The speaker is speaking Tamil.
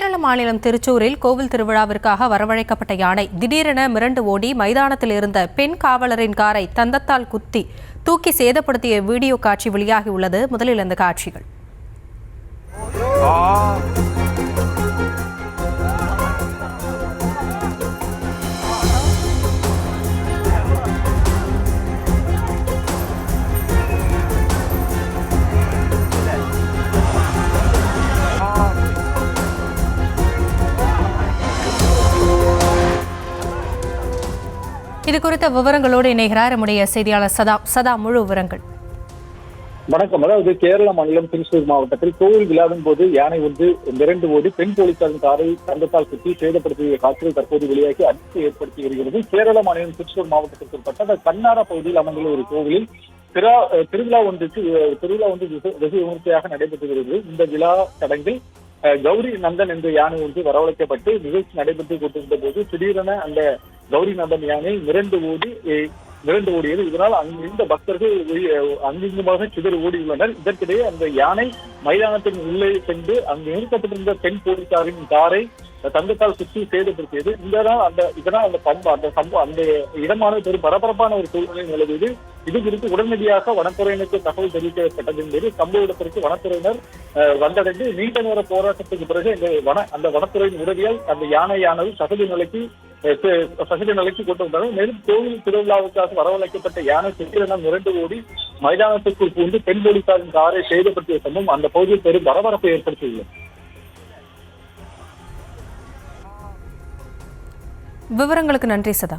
கேரள மாநிலம் திருச்சூரில் கோவில் திருவிழாவிற்காக வரவழைக்கப்பட்ட யானை திடீரென மிரண்டு ஓடி மைதானத்தில் இருந்த பெண் காவலரின் காரை தந்தத்தால் குத்தி தூக்கி சேதப்படுத்திய வீடியோ காட்சி வெளியாகியுள்ளது. முதலில் இந்த காட்சிகள். இது குறித்த விவரங்களோடு இணைகிறார் நம்முடைய செய்தியாளர் சதா. முழு விவரங்கள். வணக்கம். அதாவது கேரள மாநிலம் திருச்சூர் மாவட்டத்தில் கோவில் விழாவின் போது யானை ஒன்று மிரண்டு ஓடி பெண் போலீசாரின் காரை தந்தத்தால் குத்தி சேதப்படுத்திய காட்சிகள் தற்போது வெளியாகி அதிர்ச்சி ஏற்படுத்தி வருகிறது. கேரள மாநிலம் திருச்சூர் மாவட்டத்திற்கு உட்பட்ட கண்ணாரா பகுதியில் அமைந்துள்ள ஒரு கோவிலில் திருவிழா ஒன்று வெகு விமர்சையாக நடைபெற்று வருகிறது. இந்த விழா சடங்கில் கௌரி நந்தன் என்ற யானை ஒன்று வரவழைக்கப்பட்டு நிகழ்ச்சி நடைபெற்றுக் கொண்டிருந்த போது திடீரென அந்த கௌரி நந்தன் யானை மிரண்டு ஓடியது. இதனால் அங்கிருந்த பக்தர்கள் அங்கிங்குமாக சிதறி ஓடியுள்ளனர். இதற்கிடையே அந்த யானை மைதானத்தின் உள்ளே சென்று அங்கு நிறுத்தப்பட்டிருந்த பெண் போலீசாரின் காரை தந்தத்தால் சுற்றி சேதப்படுத்தியது. இதனால் அந்த இடமான பெரும் பரபரப்பான ஒரு சூழ்நிலை நிலவியது. இது குறித்து உடனடியாக வனத்துறையினருக்கு தகவல் தெரிவிக்கப்பட்டதன் போது சம்பவ இடத்திற்கு வனத்துறையினர் வந்தடைந்து நீண்ட நேர போராட்டத்துக்கு பிறகு அந்த வனத்துறையின் உதவியால் அந்த யானையானது சகதி நிலைக்கு கொண்டு வந்தனர். மேலும் கோவில் திருவிழாவுக்காக வரவழைக்கப்பட்ட யானை திடீரென மிரண்டு ஓடி மைதானத்திற்குள் புகுந்து பெண் போலீசாரின் காரை சேதப்படுத்திய சம்பவம் அந்த பகுதியில் பெரும் பரபரப்பை ஏற்படுத்தியுள்ளது. விவரங்களுக்கு நன்றி சதா.